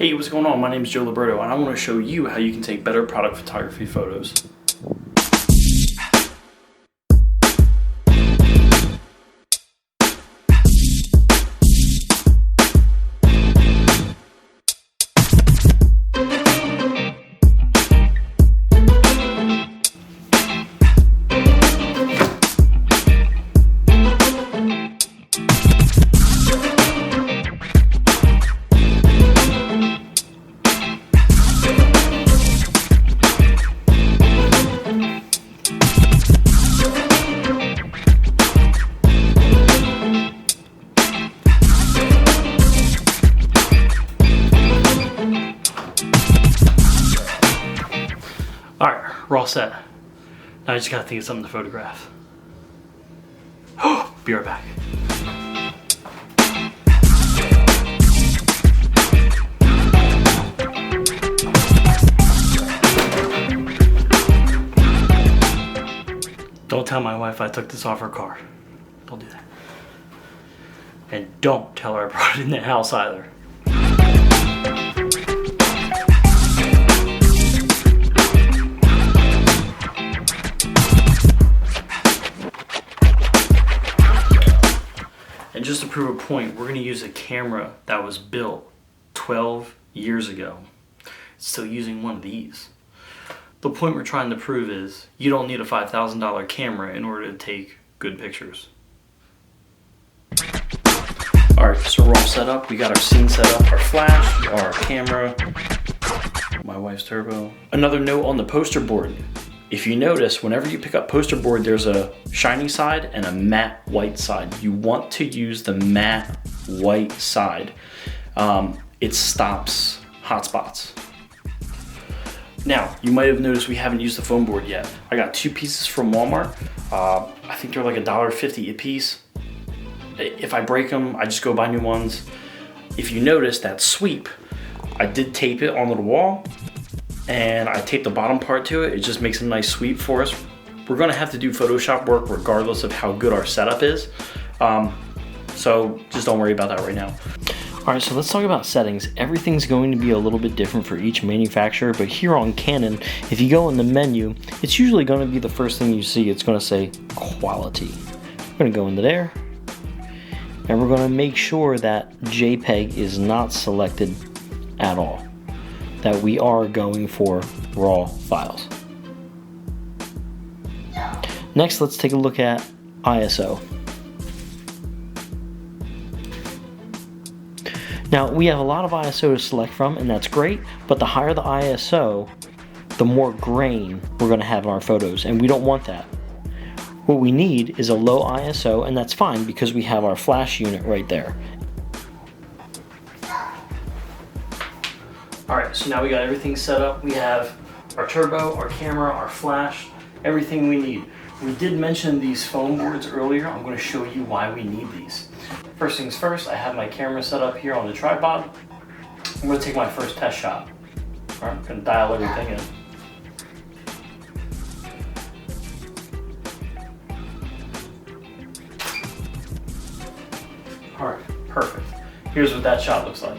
Hey, what's going on? My name is Liberto, and I want to show you how you can take better product photography photos. Alright, we're all set. Now I just gotta think of something to photograph. Be right back. Don't tell my wife I took this off her car. Don't do that. And don't tell her I brought it in the house either. And just to prove a point, we're going to use a camera that was built 12 years ago. It's still using one of these. The point we're trying to prove is you don't need a $5,000 camera in order to take good pictures. Alright, so we're all set up. We got our scene set up, our flash, our camera, my wife's turbo. Another note on the poster board. If you notice, whenever you pick up poster board, there's a shiny side and a matte white side. You want to use the matte white side. It stops hot spots. Now, you might have noticed we haven't used the foam board yet. I got two pieces from Walmart. I think they're like $1.50 a piece. If I break them, I just go buy new ones. If you notice that sweep, I did tape it onto the wall. And I taped the bottom part to it. It just makes a nice sweep for us. We're gonna have to do Photoshop work regardless of how good our setup is. So just don't worry about that right now. All right, so let's talk about settings. Everything's going to be a little bit different for each manufacturer, but here on Canon, if you go in the menu, it's usually gonna be the first thing you see. It's gonna say quality. We're gonna go into there, and we're gonna make sure that JPEG is not selected at all, that we are going for raw files. Next, let's take a look at ISO. Now, we have a lot of ISO to select from, and that's great, but the higher the ISO, the more grain we're going to have in our photos, and we don't want that. What we need is a low ISO, and that's fine because we have our flash unit right there. Alright, so now we got everything set up. We have our turbo, our camera, our flash, everything we need. We did mention these foam boards earlier. I'm going to show you why we need these. First things first, I have my camera set up here on the tripod. I'm going to take my first test shot. Alright, I'm going to dial everything in. Alright, perfect. Here's what that shot looks like.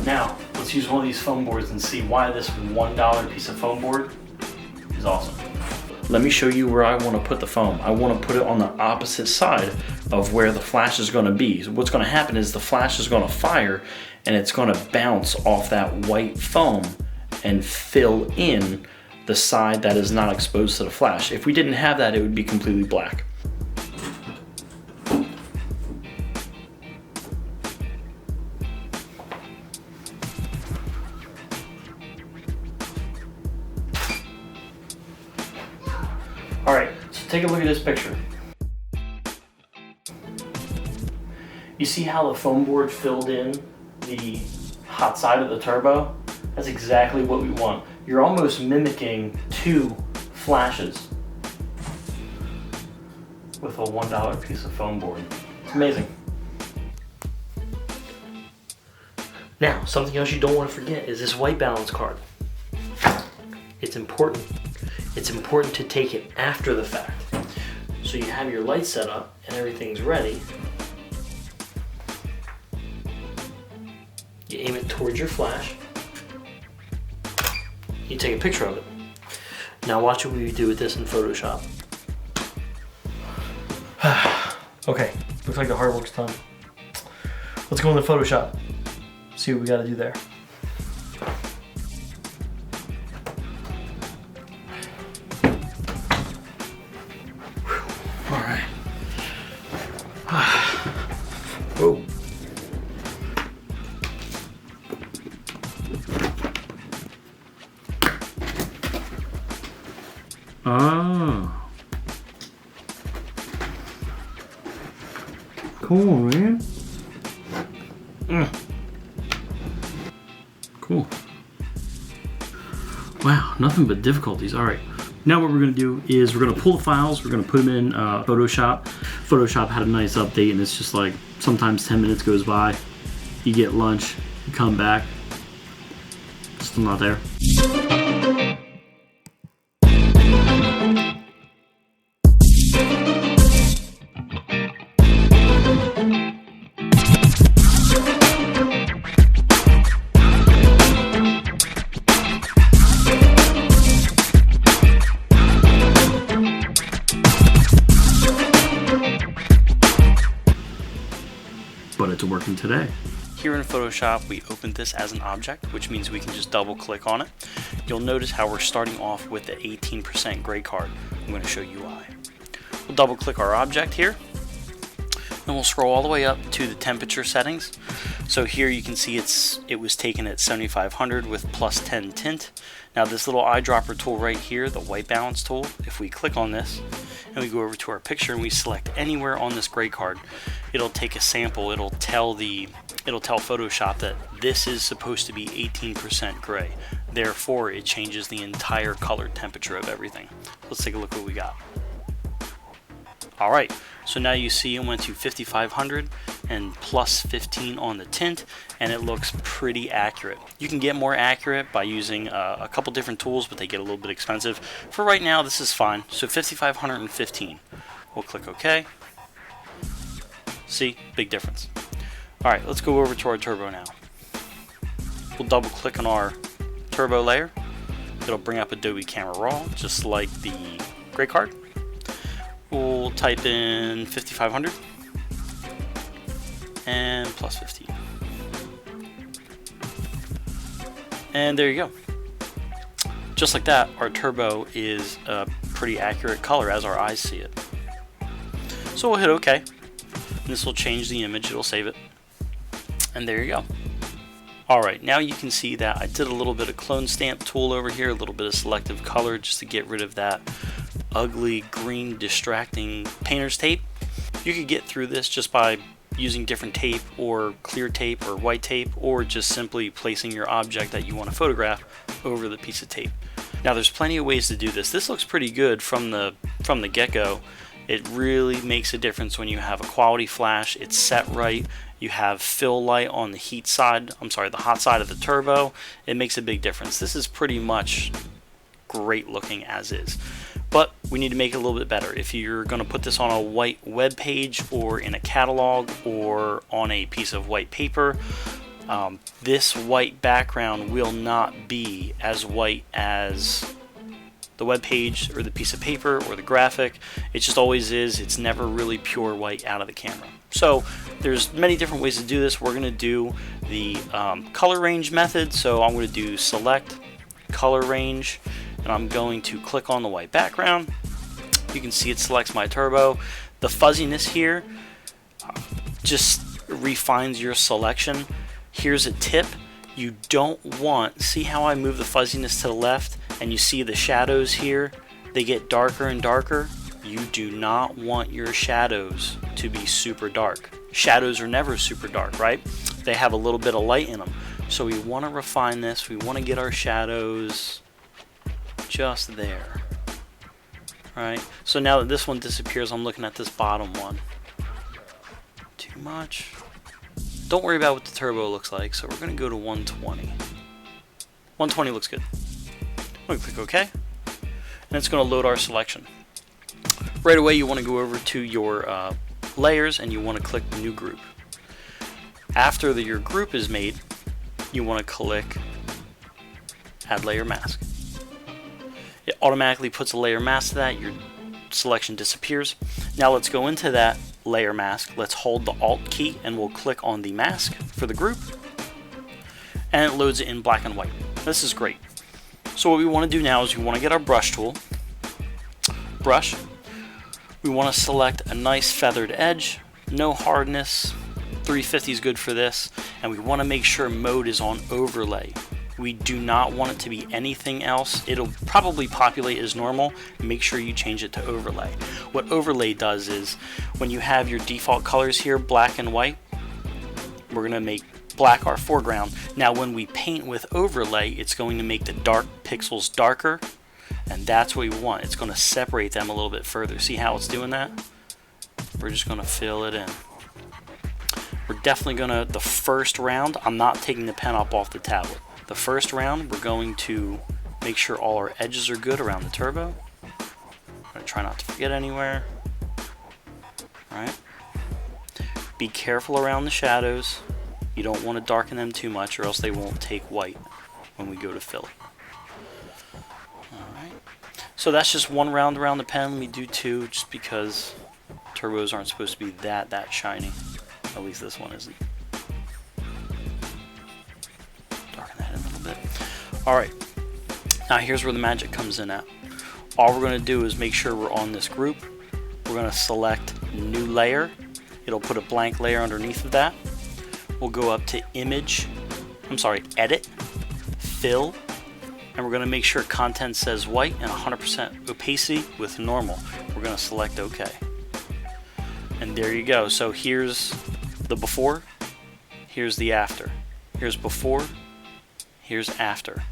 Now, let's use one of these foam boards and see why this $1 piece of foam board is awesome. Let me show you where I want to put the foam. I want to put it on the opposite side of where the flash is going to be. So what's going to happen is the flash is going to fire and it's going to bounce off that white foam and fill in the side that is not exposed to the flash. If we didn't have that, it would be completely black. All right, so take a look at this picture. You see how the foam board filled in the hot side of the turbo? That's exactly what we want. You're almost mimicking two flashes with a $1 piece of foam board. It's amazing. Now, something else you don't want to forget is this white balance card. It's important. It's important to take it after the fact. So you have your light set up and everything's ready. You aim it towards your flash. You take a picture of it. Now watch what we do with this in Photoshop. Okay, looks like the hard work's done. Let's go into Photoshop. See what we gotta do there. All right. Whoa. Ah. Cool, man. Cool. Wow, nothing but difficulties. All right. Now what we're going to do is we're going to pull the files. We're going to put them in Photoshop. Photoshop had a nice update, and it's just like sometimes 10 minutes goes by. You get lunch, you come back, still not there. But it's working today. Here in Photoshop, we opened this as an object, which means we can just double click on it. You'll notice how we're starting off with the 18% gray card. I'm going to show you why. We'll double click our object here, and we'll scroll all the way up to the temperature settings. So here you can see it was taken at 7500 with plus 10 tint. Now this little eyedropper tool right here, the white balance tool, if we click on this and we go over to our picture and we select anywhere on this gray card, it'll take a sample. It'll tell Photoshop that this is supposed to be 18% gray. Therefore, it changes the entire color temperature of everything. Let's take a look what we got. All right, so now you see it went to 5500 and plus 15 on the tint, and it looks pretty accurate. You can get more accurate by using a couple different tools, but they get a little bit expensive. For right now, this is fine. So 5515. We'll click OK. See, big difference. All right, let's go over to our turbo now. We'll double click on our turbo layer. It'll bring up Adobe Camera Raw, just like the gray card. We'll type in 5500 and plus 15. And there you go. Just like that, our turbo is a pretty accurate color as our eyes see it. So we'll hit OK. This will change the image, it'll save it. And there you go. Alright, now you can see that I did a little bit of clone stamp tool over here, a little bit of selective color just to get rid of that ugly green distracting painter's tape. You could get through this just by using different tape or clear tape or white tape, or just simply placing your object that you want to photograph over the piece of tape. Now there's plenty of ways to do this. This looks pretty good from the get-go. It really makes a difference when you have a quality flash, it's set right, you have fill light on the heat side, the hot side of the turbo. It makes a big difference. This is pretty much great looking as is. But we need to make it a little bit better. If you're going to put this on a white web page or in a catalog or on a piece of white paper, this white background will not be as white as the web page or the piece of paper or the graphic. It just always is. It's never really pure white out of the camera. So there's many different ways to do this. We're going to do the color range method. So I'm going to do select color range, and I'm going to click on the white background. You can see it selects my turbo. The fuzziness here just refines your selection. Here's a tip. You don't want, see how I move the fuzziness to the left and you see the shadows here, they get darker and darker. You do not want your shadows to be super dark. Shadows are never super dark, right? They have a little bit of light in them. So we want to refine this. We want to get our shadows just there. Alright, so now that this one disappears, I'm looking at this bottom one. Too much. Don't worry about what the turbo looks like, so we're going to go to 120. 120 looks good. I'm going to click OK, and it's going to load our selection. Right away you want to go over to your layers and you want to click new group. After your group is made, you want to click add layer mask. It automatically puts a layer mask to that, your selection disappears. Now let's go into that layer mask. Let's hold the Alt key and we'll click on the mask for the group, and it loads it in black and white. This is great. So what we want to do now is we want to get our brush tool. Brush. We want to select a nice feathered edge, no hardness. 350 is good for this, and we want to make sure mode is on overlay. We do not want it to be anything else. It'll probably populate as normal. Make sure you change it to overlay. What overlay does is when you have your default colors here, black and white, we're going to make black our foreground. Now when we paint with overlay, it's going to make the dark pixels darker, and that's what we want. It's going to separate them a little bit further. See how it's doing that? We're just going to fill it in. We're definitely going to, the first round, I'm not taking the pen up off the tablet. The first round, we're going to make sure all our edges are good around the turbo. I'm going to try not to forget anywhere. Alright. Be careful around the shadows. You don't want to darken them too much or else they won't take white when we go to fill it. Alright. So that's just one round around the pen. Let me do two just because turbos aren't supposed to be that shiny. At least this one isn't. Darken that in a little bit. Alright, now here's where the magic comes in at. All we're going to do is make sure we're on this group. We're going to select new layer. It'll put a blank layer underneath of that. We'll go up to edit, fill, and we're going to make sure content says white and 100% opacity with normal. We're going to select OK. And there you go. So here's the before, here's the after. Here's before, here's after.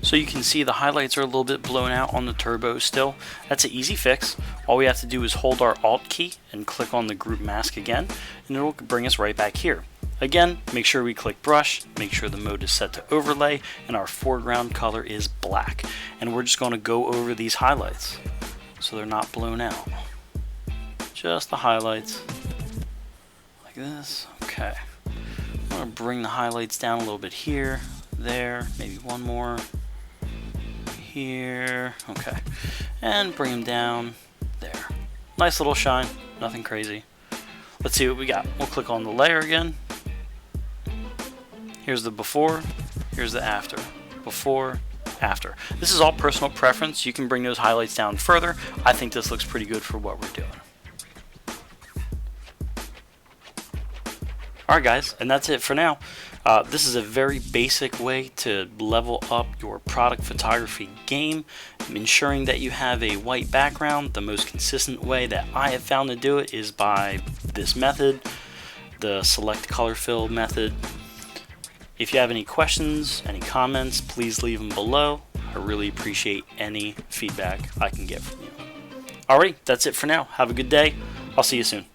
So you can see the highlights are a little bit blown out on the turbo still. That's an easy fix. All we have to do is hold our Alt key and click on the group mask again, and it will bring us right back here. Again, make sure we click brush, make sure the mode is set to overlay, and our foreground color is black. And we're just going to go over these highlights so they're not blown out. Just the highlights, like this. Okay. I'm going to bring the highlights down a little bit here, there, maybe one more here. Okay. And bring them down there. Nice little shine, nothing crazy. Let's see what we got. We'll click on the layer again. Here's the before, here's the after. Before, after. This is all personal preference. You can bring those highlights down further. I think this looks pretty good for what we're doing. Alright guys, and that's it for now. This is a very basic way to level up your product photography game, ensuring that you have a white background. The most consistent way that I have found to do it is by this method, the select color fill method. If you have any questions, any comments, please leave them below. I really appreciate any feedback I can get from you. Alright, that's it for now. Have a good day. I'll see you soon.